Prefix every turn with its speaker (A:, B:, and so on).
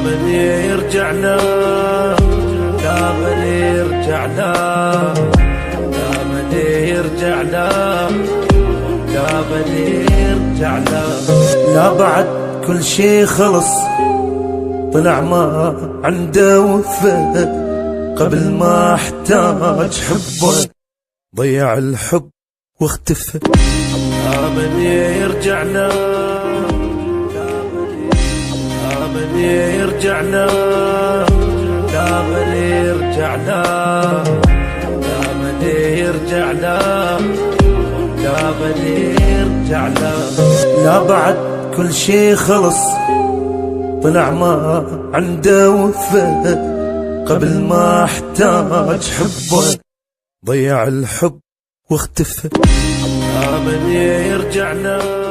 A: من يرجع له، لا من يرجع له، لا من يرجع له، لا من يرجع له. لا بعد كل شي خلص، طلع ما عنده وفاء، قبل ما احتاج حبه ضيع الحب واختفى. لا من يرجع له، لا من يرجع له، لا من يرجع له، لا من يرجع له، لا من يرجع له. لا بعد كل شي خلص، طلع ما عنده وفاء، قبل ما احتاج حبه ضيع الحب واختفى. لا من يرجع له.